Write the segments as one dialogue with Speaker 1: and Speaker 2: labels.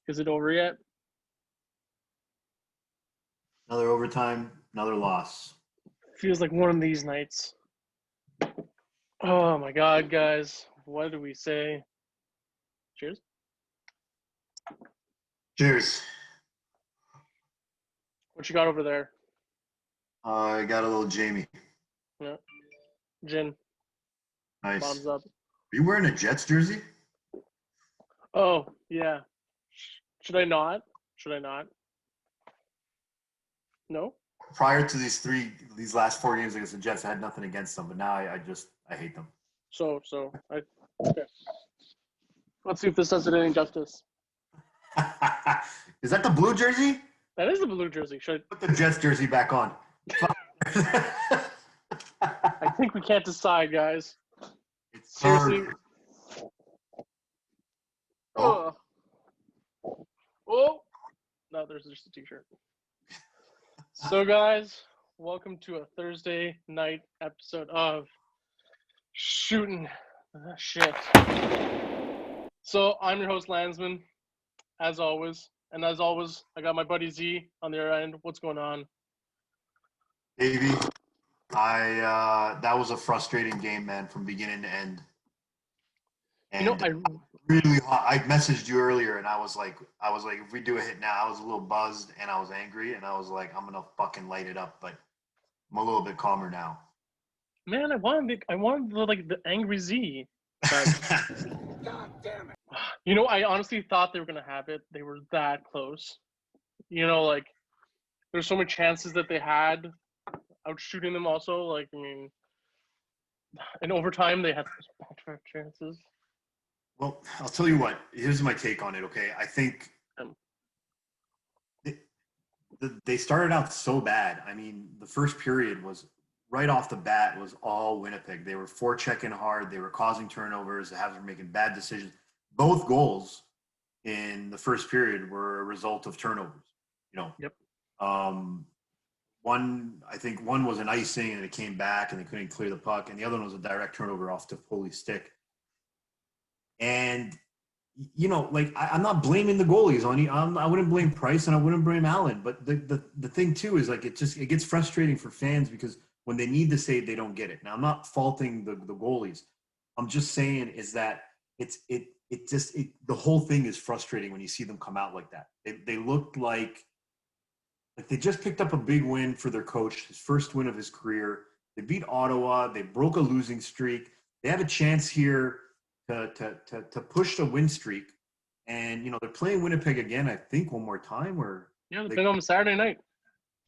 Speaker 1: Is it over yet?
Speaker 2: Another overtime, another loss.
Speaker 1: Feels like one of these nights. Oh my God, guys. What do we say? Cheers.
Speaker 2: Cheers.
Speaker 1: What you got over there?
Speaker 2: I got a little Jamie.
Speaker 1: Yeah. Gin.
Speaker 2: Nice.
Speaker 1: Bombs up.
Speaker 2: Are you wearing a Jets jersey?
Speaker 1: Oh, yeah. Should I not? No?
Speaker 2: Prior to these last 4 games against the Jets, I had nothing against them, but now I hate them.
Speaker 1: Okay. Let's see if this does it any justice.
Speaker 2: Is that the blue jersey?
Speaker 1: That is the blue jersey.
Speaker 2: Put the Jets jersey back on.
Speaker 1: I think we can't decide, guys.
Speaker 2: It's
Speaker 1: Seriously. Oh. No, there's just a t-shirt. So, guys, welcome to a Thursday night episode of Shooting the Shit. So, I'm your host, Landsman, as always. And as always, I got my buddy Z on the other end. What's going on?
Speaker 2: Davey, that was a frustrating game, man, from beginning to end. And I messaged you earlier, and I was like, if we do a hit now, I was a little buzzed and I was angry, and I was like, I'm gonna fucking light it up, but I'm a little bit calmer now.
Speaker 1: Man, I wanted the angry Z. But, God damn it! You know, I honestly thought they were gonna have it. They were that close. You know, like there's so many chances that they had out shooting them. Also, like I mean, in overtime they had back chances.
Speaker 2: Well, I'll tell you what. Here's my take on it, okay? I think they started out so bad. I mean, the first period was right off the bat was all Winnipeg. They were forechecking hard. They were causing turnovers. The Habs were making bad decisions. Both goals in the first period were a result of turnovers. You know.
Speaker 1: Yep.
Speaker 2: I think one was an icing and it came back and they couldn't clear the puck, and the other one was a direct turnover off the Foley's stick. And, you know, like I'm not blaming the goalies on you. I wouldn't blame Price and I wouldn't blame Allen. But the thing too is like it gets frustrating for fans because when they need to save, they don't get it. Now I'm not faulting the goalies. I'm just saying is that the whole thing is frustrating when you see them come out like that. They looked like they just picked up a big win for their coach, his first win of his career. They beat Ottawa. They broke a losing streak. They have a chance here to push the win streak, and you know they're playing Winnipeg again. I think one more time,
Speaker 1: they're playing on Saturday night.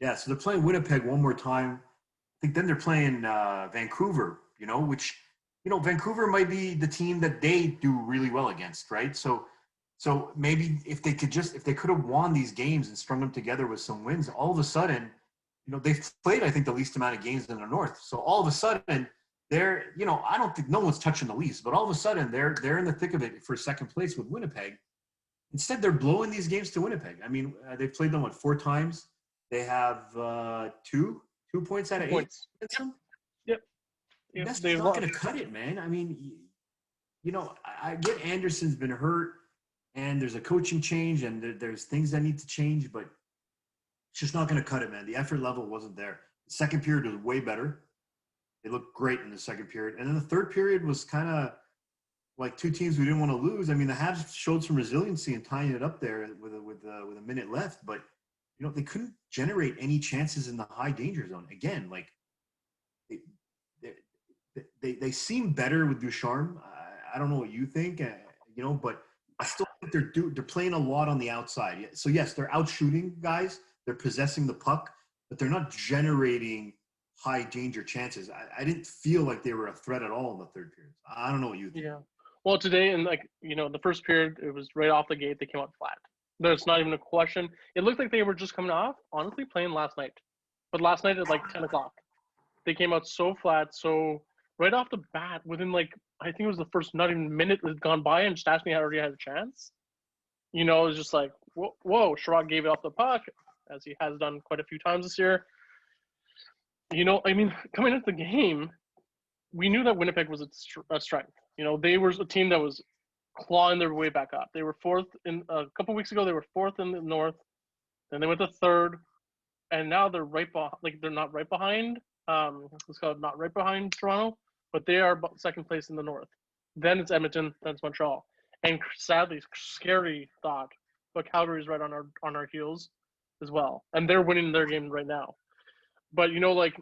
Speaker 2: Yeah, so they're playing Winnipeg one more time. I think then they're playing Vancouver. You know, which Vancouver might be the team that they do really well against, right? So maybe if they could have won these games and strung them together with some wins, all of a sudden, you know, they've played I think the least amount of games in the North. So all of a sudden. They're, you know, I don't think no one's touching the Leafs, but all of a sudden they're in the thick of it for second place with Winnipeg. Instead, they're blowing these games to Winnipeg. I mean, they've played them 4 times. They have 2 points out of 8.
Speaker 1: Yep.
Speaker 2: That's not going to cut it, man. I mean, you know, I get Anderson's been hurt, and there's a coaching change, and there's things that need to change, but it's just not going to cut it, man. The effort level wasn't there. The second period was way better. They looked great in the second period. And then the third period was kind of like 2 teams we didn't want to lose. I mean, the Habs showed some resiliency in tying it up there with a minute left. But, you know, they couldn't generate any chances in the high danger zone. Again, like they seem better with Ducharme. I don't know what you think, you know, but I still think they're playing a lot on the outside. So, yes, they're out shooting guys. They're possessing the puck, but they're not generating – high danger chances. I didn't feel like they were a threat at all in the third period. I don't know what you think.
Speaker 1: Yeah. Well, today, and like, you know, the first period, it was right off the gate, they came out flat. There's not even a question. It looked like they were just coming off, honestly, playing last night. But last night at like 10 o'clock, they came out so flat. So right off the bat, within like, I think it was the first not even minute that had gone by, and Stastny had already had a chance. You know, it was just like, whoa, Sherrod gave it off the puck, as he has done quite a few times this year. You know, I mean, coming into the game, we knew that Winnipeg was a strength. You know, they were a team that was clawing their way back up. They were fourth in a couple weeks ago. They were fourth in the North. Then they went to third, and now they're right behind. Like they're not right behind. It's called not right behind Toronto, but they are second place in the North. Then it's Edmonton. Then it's Montreal. And sadly, scary thought, but Calgary's right on our heels as well, and they're winning their game right now. But you know, like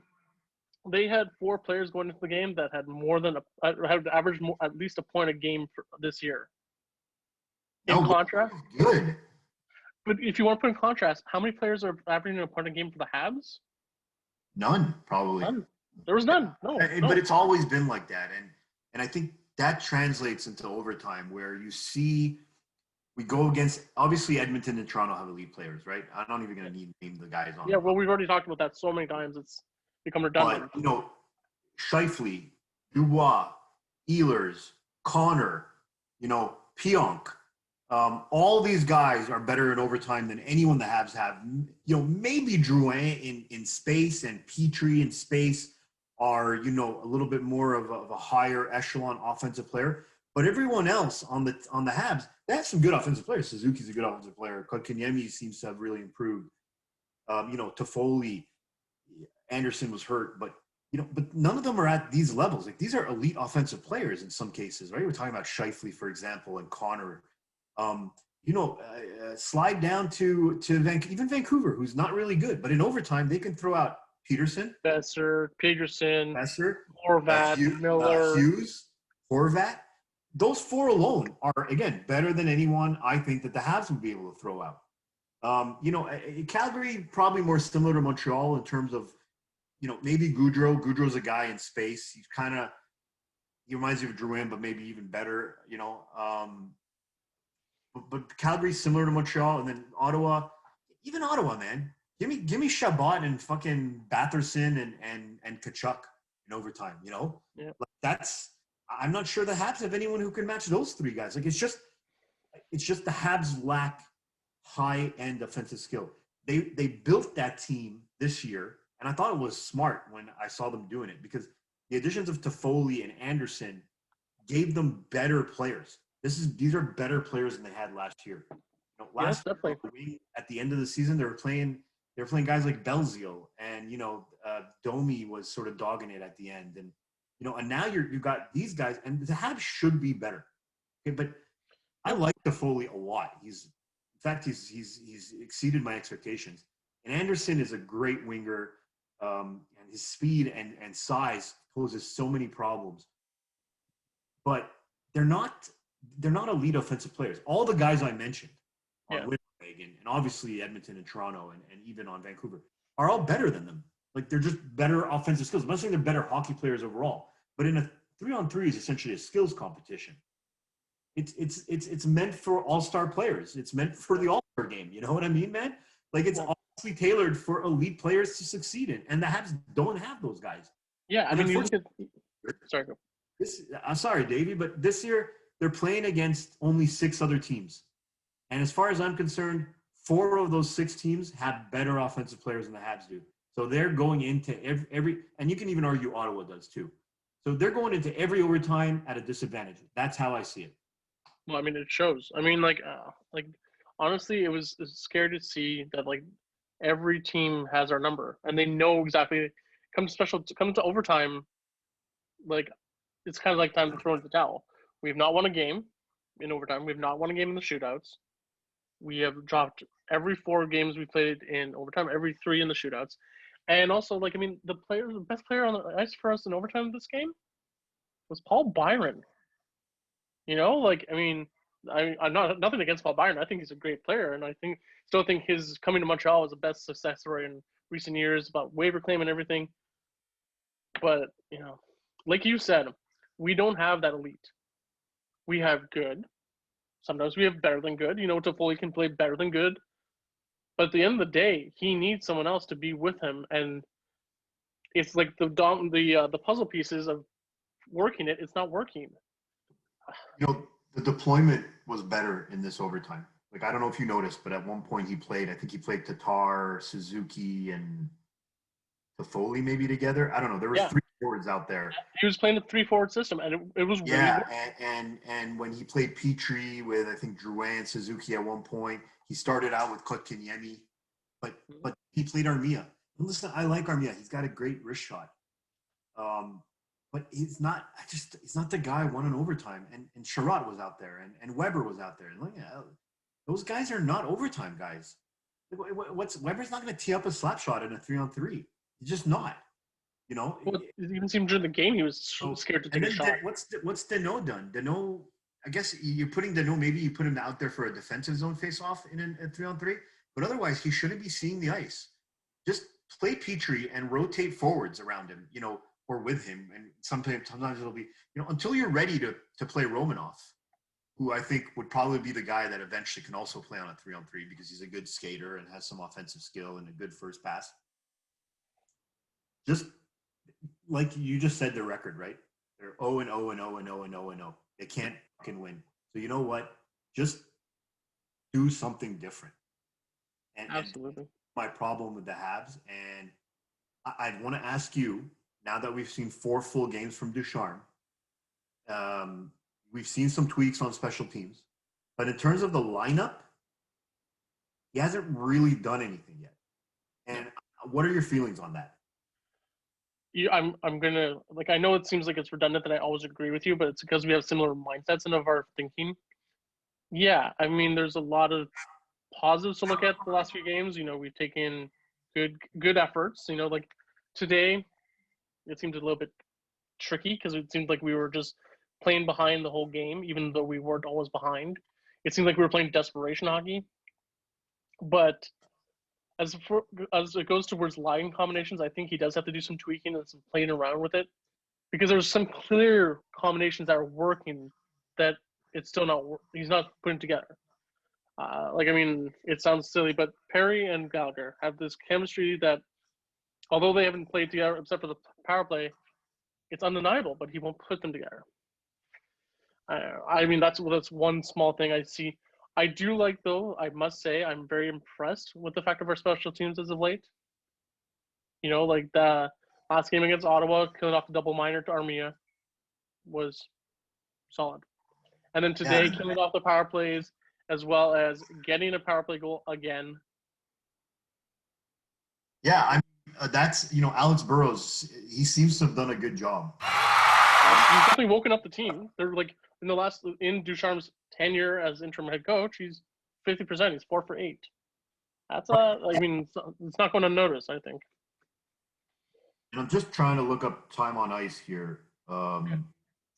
Speaker 1: they had 4 players going into the game that had more than had averaged at least a point a game for this year. In contrast,
Speaker 2: good.
Speaker 1: But if you want to put in contrast, how many players are averaging a point a game for the Habs?
Speaker 2: None, probably.
Speaker 1: None. There was none. No.
Speaker 2: But it's always been like that, and I think that translates into overtime, where you see we go against, obviously Edmonton and Toronto have elite players, right? I'm not even going to name the guys on.
Speaker 1: Yeah, well, we've already talked about that so many times. It's become redundant.
Speaker 2: But, you know, Scheifele, Dubois, Ehlers, Connor, you know, Pionk, all these guys are better in overtime than anyone the Habs have. You know, maybe Drouin in space and Petrie in space are, you know, a little bit more of a higher echelon offensive player. But everyone else on the Habs, they have some good offensive players. Suzuki's a good offensive player. Kotkaniemi seems to have really improved. You know, Toffoli, Anderson was hurt, but none of them are at these levels. Like these are elite offensive players in some cases, right? We're talking about Scheifele, for example, and Connor. Slide down to even Vancouver, who's not really good, but in overtime they can throw out Peterson,
Speaker 1: Peterson,
Speaker 2: Horvat,
Speaker 1: Miller,
Speaker 2: Hughes, Horvat. Those 4 alone are, again, better than anyone I think that the Habs would be able to throw out. Calgary probably more similar to Montreal in terms of, you know, maybe Goudreau. Goudreau's a guy in space. He reminds you of Drouin, but maybe even better, you know. But Calgary's similar to Montreal, and then Ottawa, man. Give me Chabot and fucking Batherson and Kachuk in overtime, you know?
Speaker 1: Yeah.
Speaker 2: Like I'm not sure the Habs have anyone who can match those 3 guys. Like it's just the Habs lack high-end offensive skill. They built that team this year, and I thought it was smart when I saw them doing it, because the additions of Toffoli and Anderson gave them better players. These are better players than they had last year. You know, last year, at the end of the season, they were playing guys like Belzile, and you know, Domi was sort of dogging it at the end, and you know, and now you've got these guys, and the Habs should be better. Okay, but I like Toffoli a lot. He's exceeded my expectations. And Anderson is a great winger, and his speed and size poses so many problems. But they're not elite offensive players. All the guys I mentioned on Winnipeg and obviously Edmonton and Toronto and even on Vancouver are all better than them. Like they're just better offensive skills. I'm not saying they're better hockey players overall, but in a 3-on-3 is essentially a skills competition. It's meant for all-star players. It's meant for the all-star game. You know what I mean, man? Like it's obviously tailored for elite players to succeed in, and the Habs don't have those guys.
Speaker 1: Yeah, I mean, you look at. Sorry.
Speaker 2: I'm sorry, Davey, but this year they're playing against only 6 other teams, and as far as I'm concerned, 4 of those 6 teams have better offensive players than the Habs do. So they're going into every, and you can even argue Ottawa does too. So they're going into every overtime at a disadvantage. That's how I see it.
Speaker 1: Well, I mean, it shows. I mean, like honestly, it was scary to see that like every team has our number and they know exactly. Come to overtime, like it's kind of like time to throw in the towel. We have not won a game in overtime. We have not won a game in the shootouts. We have dropped every 4 games we played in overtime, every 3 in the shootouts. And also, like, I mean, the best player on the ice for us in overtime this game was Paul Byron. You know, like, I mean, I'm nothing against Paul Byron. I think he's a great player, and I still think his coming to Montreal was the best success story in recent years about waiver claim and everything. But, you know, like you said, we don't have that elite. We have good. Sometimes we have better than good. You know, Toffoli can play better than good. But at the end of the day, he needs someone else to be with him, and it's like the puzzle pieces of working it. It's not working.
Speaker 2: You know, the deployment was better in this overtime. Like I don't know if you noticed, but at one point I think he played Tatar, Suzuki, and Toffoli maybe together. I don't know. There forwards out there.
Speaker 1: He was playing the 3-forward system, and it was really
Speaker 2: Yeah,
Speaker 1: good.
Speaker 2: and when he played Petrie with I think Drouin and Suzuki at one point, he started out with Kotkaniemi, but he played Armia. And listen, I like Armia. He's got a great wrist shot. But he's not the guy I want in overtime. And Sherratt was out there, and Weber was out there. And look, those guys are not overtime guys. Weber's not going to tee up a slap shot in a 3-on-3. He's just not. You know.
Speaker 1: Well, it even seemed during the game he was scared to take a shot.
Speaker 2: What's Deneau done? Deneau, I guess you're putting Deneau. Maybe you put him out there for a defensive zone face-off in a 3-on-3. But otherwise, he shouldn't be seeing the ice. Just play Petrie and rotate forwards around him. You know. Or with him, and sometimes it'll be, until you're ready to play Romanoff, who I think would probably be the guy that eventually can also play on a 3-on-3 because he's a good skater and has some offensive skill and a good first pass. Just like you just said, the record, right? They're 0-0. They can't fucking win. So you know what? Just do something different.
Speaker 1: Absolutely.
Speaker 2: And my problem with the Habs, and I'd want to ask you. Now that we've seen 4 full games from Ducharme, we've seen some tweaks on special teams. But in terms of the lineup, he hasn't really done anything yet. And what are your feelings on that?
Speaker 1: I'm gonna I know it seems like it's redundant that I always agree with you, but it's because we have similar mindsets and of our thinking. Yeah, I mean, there's a lot of positives to look at the last few games. We've taken good efforts. Like today. It seemed a little bit tricky because it seemed like we were just playing behind the whole game, even though we weren't always behind. It seemed like we were playing desperation hockey. But as it goes towards line combinations, I think he does have to do some tweaking and some playing around with it, because there's some clear combinations that are working that it's still not. He's not putting together. It sounds silly, but Perry and Gallagher have this chemistry that, although they haven't played together except for the power play, it's undeniable, but he won't put them together. That's one small thing I see. I do like, though, I must say, I'm very impressed with the fact of our special teams as of late. Like the last game against Ottawa, killing off the double minor to Armia was solid. And then today, killing off the power plays, as well as getting a power play goal again.
Speaker 2: Yeah, that's, Alex Burrows, he seems to have done a good job.
Speaker 1: He's definitely woken up the team. They're in Ducharme's tenure as interim head coach, he's 50%. He's 4 for 8. That's it's not going unnoticed, I think.
Speaker 2: And I'm just trying to look up time on ice here for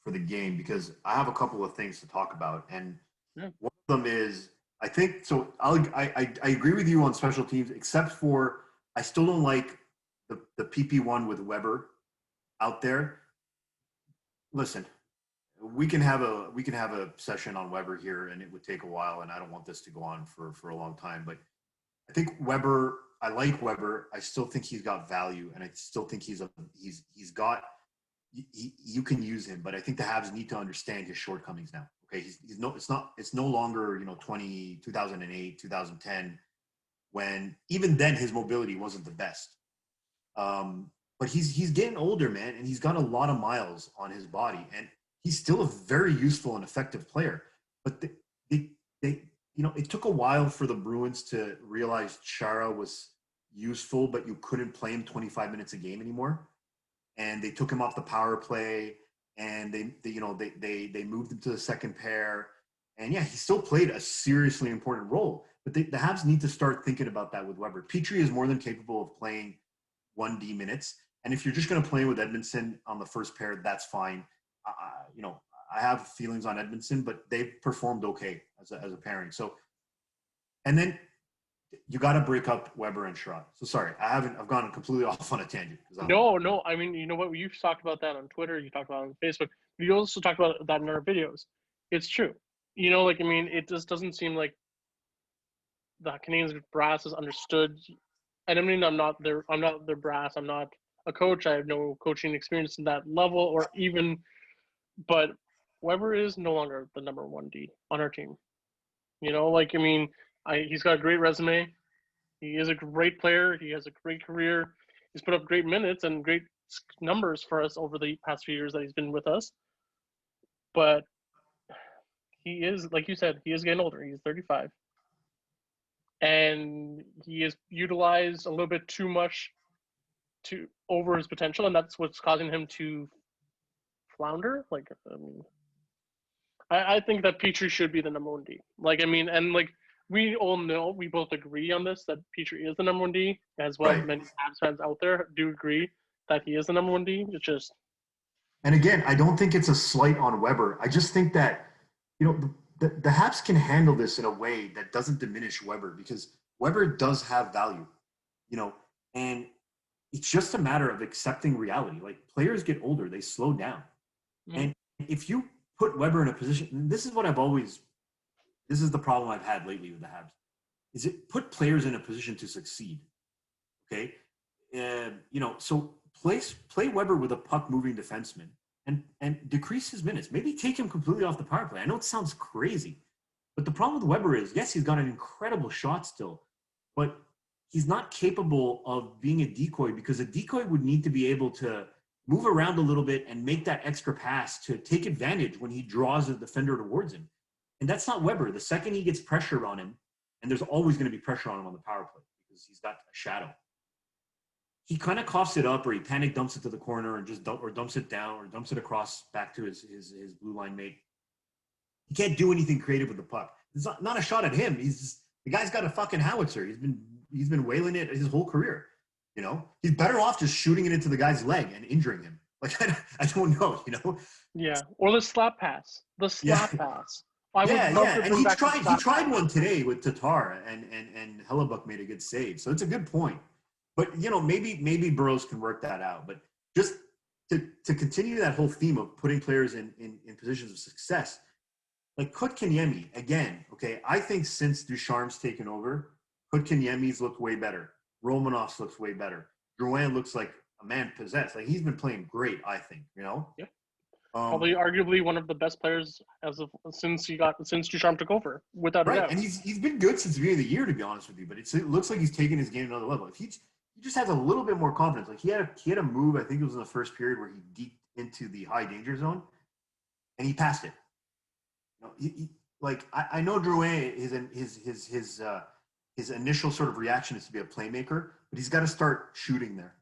Speaker 2: the game, because I have a couple of things to talk about. And one of them is, I think, so I agree with you on special teams, except for I still don't like the PP1 with Weber out there. Listen, we can have a session on Weber here, and it would take a while, and I don't want this to go on for a long time. But I think Weber, I like Weber. I still think he's got value, and I still think you can use him. But I think the Habs need to understand his shortcomings now. Okay, it's no longer 2008, 2010, when even then his mobility wasn't the best. But he's getting older, man, and he's got a lot of miles on his body, and he's still a very useful and effective player. But it took a while for the Bruins to realize Chara was useful, but you couldn't play him 25 minutes a game anymore. And they took him off the power play, and they moved him to the second pair. And yeah, he still played a seriously important role. But the Habs need to start thinking about that with Weber. Petrie is more than capable of playing 1D minutes. And if you're just going to play with Edmondson on the first pair, that's fine. I have feelings on Edmondson, but they've performed okay as a pairing. So, and then you got to break up Weber and Sherratt. So sorry, I've gone completely off on a tangent.
Speaker 1: No. I mean, you know what? You've talked about that on Twitter. You talked about it on Facebook. You also talked about that in our videos. It's true. It just doesn't seem like the Canadiens brass is understood. And I'm not their brass. I'm not a coach. I have no coaching experience in that level but Weber is no longer the number 1D on our team. He's got a great resume. He is a great player. He has a great career. He's put up great minutes and great numbers for us over the past few years that he's been with us. But he is, like you said, he is getting older. He's 35. And he is utilized a little bit too much over his potential, and that's what's causing him to flounder. Like, I mean, I think that Petrie should be the number 1D. Like, I mean, and like we all know, we both agree on this, that Petrie is the number 1D, as well as many Habs fans out there do agree that he is the number 1D. It's just.
Speaker 2: And again, I don't think it's a slight on Weber. I just think that, you know, the Habs can handle this in a way that doesn't diminish Weber, because Weber does have value, you know, and it's just a matter of accepting reality. Like, players get older, they slow down. And if you put Weber in a position, and this is the problem I've had lately with the Habs, is it put players in a position to succeed. Okay. You know, so play Weber with a puck moving defenseman and decrease his minutes. Maybe take him completely off the power play. I know it sounds crazy, but the problem with Weber is, yes, he's got an incredible shot still, but he's not capable of being a decoy, because a decoy would need to be able to move around a little bit and make that extra pass to take advantage when he draws a defender towards him. And that's not Weber. The second he gets pressure on him, and there's always going to be pressure on him on the power play because he's got a shadow, he kind of coughs it up, or he panic dumps it to the corner and just dumps it down, or dumps it across back to his blue line mate. He can't do anything creative with the puck. It's not a shot at him. The guy's got a fucking howitzer. He's been whaling it his whole career. You know, he's better off just shooting it into the guy's leg and injuring him. Like, I don't know, you know?
Speaker 1: Yeah, or the slap pass. The slap pass.
Speaker 2: And he tried one today with Tatar, and Hellebuck made a good save. So it's a good point. But, you know, maybe Burroughs can work that out. But just to continue that whole theme of putting players in positions of success, like Kotkaniemi, again, okay, I think since Ducharme's taken over, Kotkaniemi's looked way better. Romanov's looks way better. Drouin looks like a man possessed. Like, he's been playing great, I think, you know?
Speaker 1: Yeah. Probably arguably one of the best players since Ducharme took over, without a doubt.
Speaker 2: And he's been good since the beginning of the year, to be honest with you. But it looks like he's taken his game to another level. If he just has a little bit more confidence. Like, he had a move, I think it was in the first period, where he deked into the high danger zone, and he passed it. You know, I know Drouin, his initial sort of reaction is to be a playmaker, but he's got to start shooting there.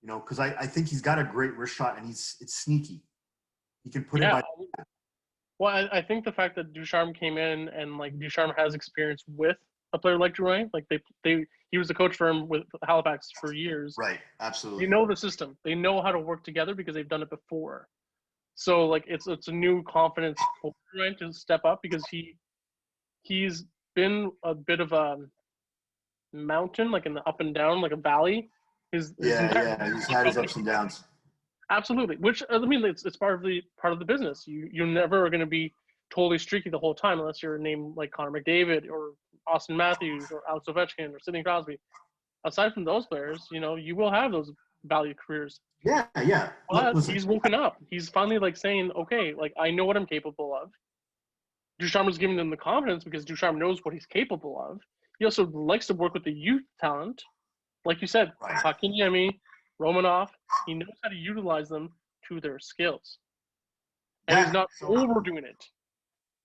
Speaker 2: You know, because I think he's got a great wrist shot, and it's sneaky. He can put it by.
Speaker 1: Well, I think the fact that Ducharme came in, and like Ducharme has experience with a player like Drouin, like he was the coach for him with Halifax for years.
Speaker 2: Right, absolutely.
Speaker 1: They know the system. They know how to work together because they've done it before. So like it's a new confidence for Drouin to step up, because he's been a bit of a mountain, like in the up and down, like a valley. He's had his ups and downs. Absolutely, which I mean, it's part of the business. You're never going to be totally streaky the whole time unless you're named like Connor McDavid or Austin Matthews or Alex Ovechkin or Sidney Crosby. Aside from those players, you know, you will have those value careers.
Speaker 2: Yeah.
Speaker 1: But he's woken up. He's finally like saying, okay, like I know what I'm capable of. Ducharme was giving them the confidence because Ducharme knows what he's capable of. He also likes to work with the youth talent. Like you said, Kotkaniemi, Romanov, he knows how to utilize them to their skills. And he's not overdoing it.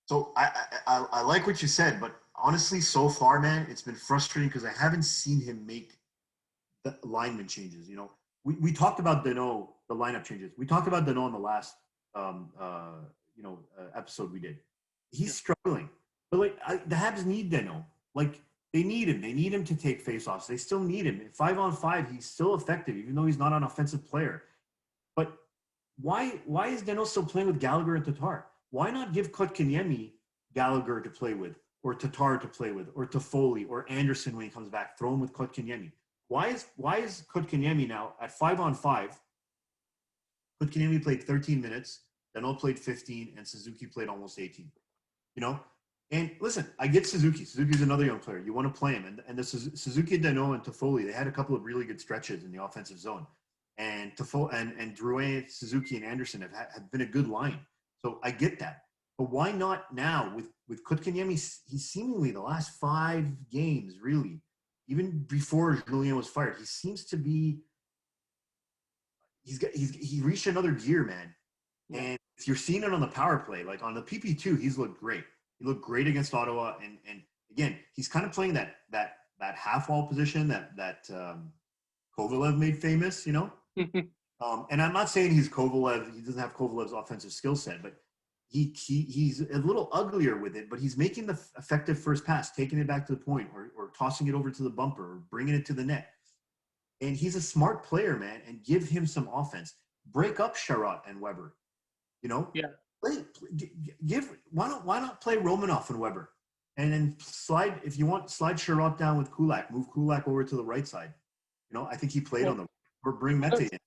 Speaker 2: So I like what you said, but honestly, so far, man, it's been frustrating because I haven't seen him make the lineman changes. You know, we talked about Danault, the lineup changes. We talked about Danault in the last episode we did. He's struggling. But like the Habs need Danault. Like, they need him. They need him to take faceoffs. They still need him. 5-on-5, he's still effective, even though he's not an offensive player. But why is Danault still playing with Gallagher and Tatar? Why not give Kotkaniemi Gallagher to play with, or Tatar to play with, or Toffoli, or Anderson when he comes back? Throw him with Kotkaniemi. Why is Kotkaniemi now at 5-on-5? Kotkaniemi played 13 minutes. Danault played 15, and Suzuki played almost 18. You know? And listen, I get Suzuki. Suzuki's another young player. You want to play him. And the Suzuki, Danault, and Toffoli, they had a couple of really good stretches in the offensive zone. And Drouin, Suzuki, and Anderson have been a good line. So I get that. But why not now with Kotkaniemi? He's seemingly the last 5 games, really, even before Julien was fired, he seems to be he reached another gear, man. And you're seeing it on the power play. Like on the PP2, he's looked great. He looked great against Ottawa, and again, he's kind of playing that half wall position that Kovalev made famous, you know. And I'm not saying he's Kovalev. He doesn't have Kovalev's offensive skill set, but he's a little uglier with it. But he's making the effective first pass, taking it back to the point, or tossing it over to the bumper, or bringing it to the net. And he's a smart player, man. And give him some offense. Break up Sherratt and Weber. You know, why not play Romanoff and Weber, and then slide Sherratt down with Kulak, move Kulak over to the right side. You know, I think he played on the or bring Mete in.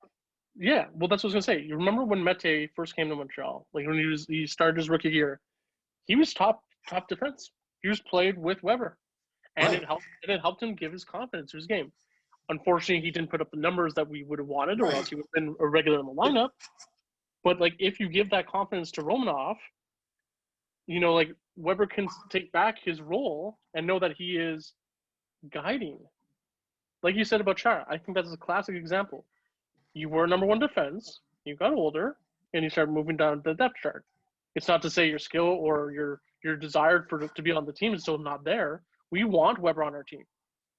Speaker 1: Yeah, well, that's what I was gonna say. You remember when Mete first came to Montreal, like when he started his rookie year, he was top defense. He was played with Weber, and it helped him give his confidence to his game. Unfortunately, he didn't put up the numbers that we would have wanted, or else he would have been a regular in the lineup. But, like, if you give that confidence to Romanov, you know, like, Weber can take back his role and know that he is guiding. Like you said about Chara, I think that's a classic example. You were number one defense, you got older, and you started moving down the depth chart. It's not to say your skill or your desire to be on the team is still not there. We want Weber on our team.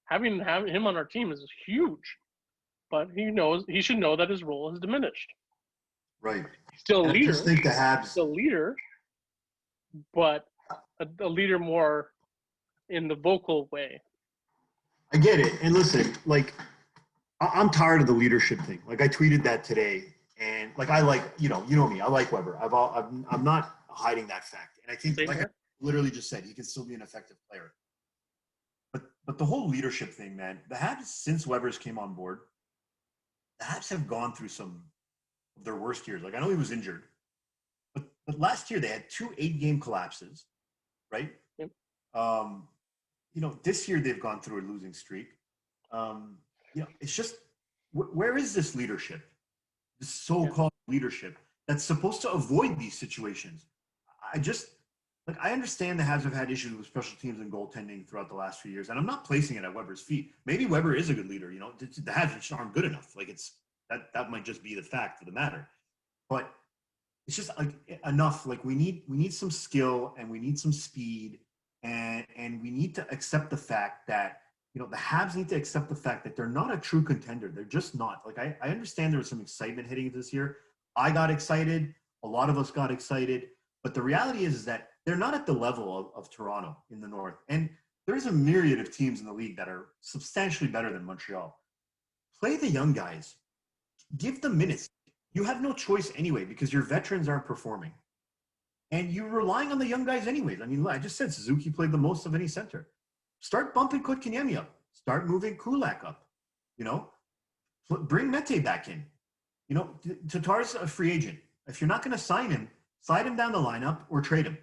Speaker 1: Having him on our team is huge. But he should know that his role has diminished.
Speaker 2: Right.
Speaker 1: He's still a leader.
Speaker 2: I just think the Habs.
Speaker 1: Still a leader, but a leader more in the vocal way.
Speaker 2: I get it. And listen, like, I'm tired of the leadership thing. Like, I tweeted that today. And, like, I like, you know me. I like Weber. I'm not hiding that fact. And I think, like I literally just said, he can still be an effective player. But the whole leadership thing, man, the Habs, since Weber's came on board, the Habs have gone through some of their worst years. Like, I know he was injured, but last year they had 2 8-game collapses, right?
Speaker 1: Yep.
Speaker 2: You know, this year they've gone through a losing streak. You know, it's just, where is this leadership? This so-called leadership that's supposed to avoid these situations. I understand the Habs have had issues with special teams and goaltending throughout the last few years, and I'm not placing it at Weber's feet. Maybe Weber is a good leader. You know, the Habs just aren't good enough. Like, that might just be the fact of the matter. But it's just like enough. Like, we need some skill, and we need some speed, and we need to accept the fact that, you know, the Habs need to accept the fact that they're not a true contender. They're just not. Like, I understand there was some excitement heading into this year. I got excited. A lot of us got excited. But the reality is that they're not at the level of Toronto in the North. And there's a myriad of teams in the league that are substantially better than Montreal. Play the young guys. Give them minutes. You have no choice anyway because your veterans aren't performing. And you're relying on the young guys anyways. I mean, I just said Suzuki played the most of any center. Start bumping Kotkaniemi up. Start moving Kulak up. You know, bring Mete back in. You know, Tatar's a free agent. If you're not going to sign him, slide him down the lineup or trade him.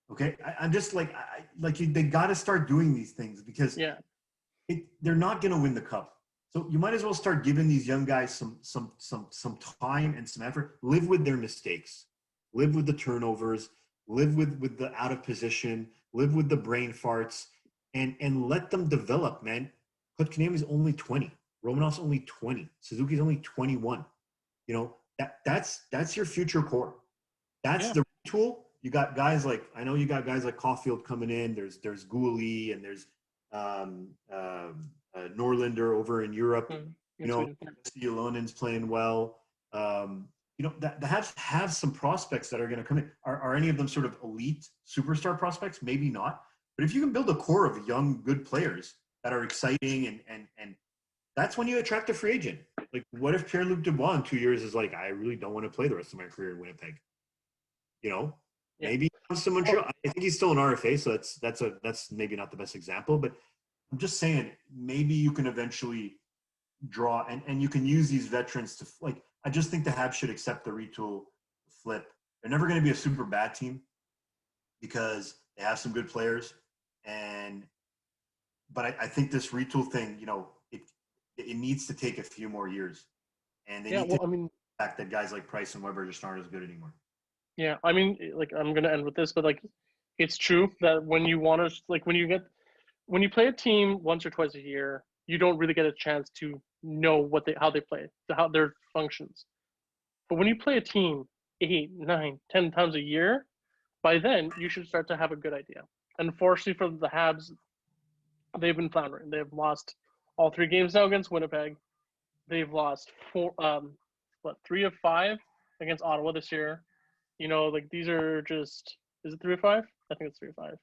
Speaker 2: Okay, I'm just like, they got to start doing these things because they're not going to win the cup. So you might as well start giving these young guys some time and some effort. Live with their mistakes, live with the turnovers, live with the out of position, live with the brain farts, and let them develop. Man, Kotkaniemi's only 20, Romanov's only 20, Suzuki's only 21. You know, that's your future core. That's the tool. You got guys like, I know you got guys like Caulfield coming in. There's Gouli and there's Norlinder over in Europe. You know, Ilonen's playing well. You know, the Habs have some prospects that are going to come in. Are any of them sort of elite superstar prospects? Maybe not. But if you can build a core of young, good players that are exciting and that's when you attract a free agent. Like, what if Pierre-Luc Dubois in 2 years is like, I really don't want to play the rest of my career in Winnipeg? You know, maybe he comes to Montreal. I think he's still an RFA, so that's maybe not the best example. But I'm just saying, maybe you can eventually draw and you can use these veterans to, like, I just think the Habs should accept the retool flip. They're never going to be a super bad team because they have some good players. But I think this retool thing, you know, it needs to take a few more years. And they need to the fact that guys like Price and Weber just aren't as good anymore.
Speaker 1: Yeah, I mean, like, I'm going to end with this, but, like, it's true that when you want to, like, when you play a team once or twice a year, you don't really get a chance to know how they play, how their functions. But when you play a team 8, 9, 10 times a year, by then you should start to have a good idea. Unfortunately for the Habs, they've been floundering. They've lost all 3 games now against Winnipeg. They've lost 3 of 5 against Ottawa this year. You know, like these are just, is it 3 of 5? I think it's 3 of 5.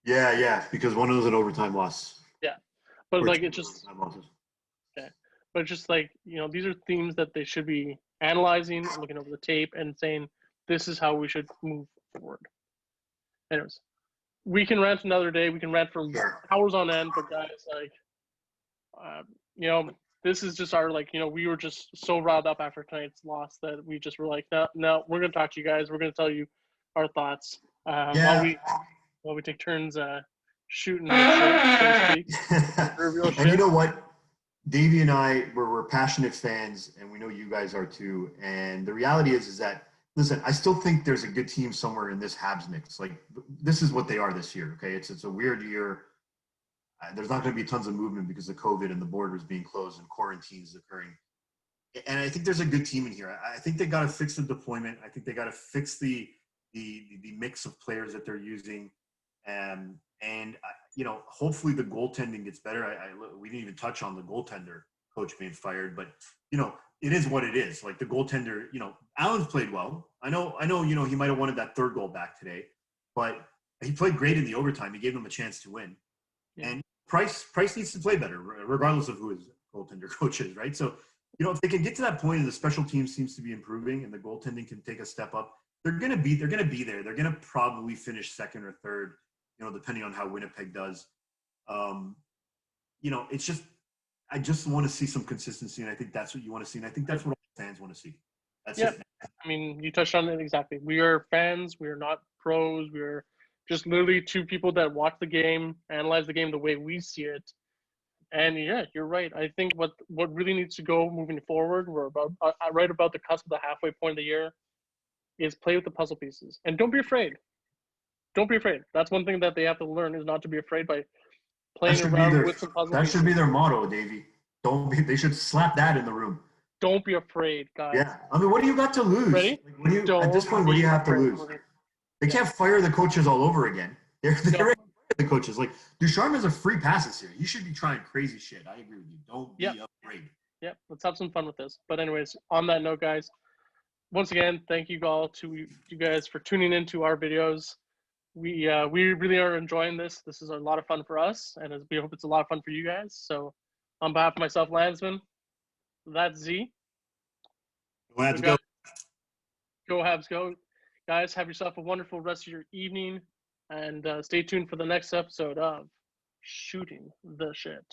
Speaker 2: Yeah, because one of those an overtime loss.
Speaker 1: Yeah, but
Speaker 2: Or
Speaker 1: like
Speaker 2: two
Speaker 1: it's just
Speaker 2: overtime losses.
Speaker 1: okay. But it's just like, you know, these are themes that they should be analyzing, looking over the tape, and saying this is how we should move forward. Anyways, we can rant another day. We can rant for hours on end. But guys, like, you know, this is just our, like, you know, we were just so riled up after tonight's loss that we just were like, no, we're gonna talk to you guys. We're gonna tell you our thoughts while we take turns shooting the shit, so to speak. Real
Speaker 2: And
Speaker 1: shit.
Speaker 2: you know what? Davey and I, we're passionate fans, and we know you guys are too. And the reality is that, listen, I still think there's a good team somewhere in this Habs mix. Like, this is what they are this year, okay? It's a weird year. There's not going to be tons of movement because of COVID and the borders being closed and quarantines occurring. And I think there's a good team in here. I think they got to fix the deployment. I think they got to fix the mix of players that they're using. And you know, hopefully the goaltending gets better. We didn't even touch on the goaltender coach being fired, but you know, it is what it is. Like the goaltender, you know, Allen's played well. I know, you know, he might have wanted that 3rd goal back today, but he played great in the overtime. He gave them a chance to win. Yeah. And Price needs to play better, regardless of who his goaltender coach is, right? So, you know, if they can get to that point and the special team seems to be improving and the goaltending can take a step up, they're gonna be there. They're gonna probably finish 2nd or 3rd, you know, depending on how Winnipeg does. You know, it's just, I just want to see some consistency, and I think that's what you want to see, and I think that's what all fans want to see. That's it.
Speaker 1: I mean, you touched on it exactly. We are fans. We are not pros. We are just literally 2 people that watch the game, analyze the game the way we see it. And yeah, you're right. I think what really needs to go moving forward, we're about right about the cusp of the halfway point of the year, is play with the puzzle pieces. And don't be afraid. Don't be afraid. That's one thing that they have to learn, is not to be afraid by playing around with some puzzle pieces.
Speaker 2: That should be their motto, Davey. They should slap that in the room.
Speaker 1: Don't be afraid, guys.
Speaker 2: Yeah. I mean, what do you got to lose?
Speaker 1: Ready?
Speaker 2: Like, at this point, what do you have to lose? They can't fire the coaches all over again. They're ready to fire the coaches. Like, Ducharme has a free passes here. You should be trying crazy shit. I agree with you. Don't be afraid.
Speaker 1: Yep. Let's have some fun with this. But anyways, on that note, guys, once again, thank you all to you guys for tuning into our videos. We really are enjoying this. This is a lot of fun for us, and we hope it's a lot of fun for you guys. So, on behalf of myself, Landsman, that's Z.
Speaker 2: Let's go.
Speaker 1: Go Habs, go. Guys, have yourself a wonderful rest of your evening, and stay tuned for the next episode of Shooting the Shit.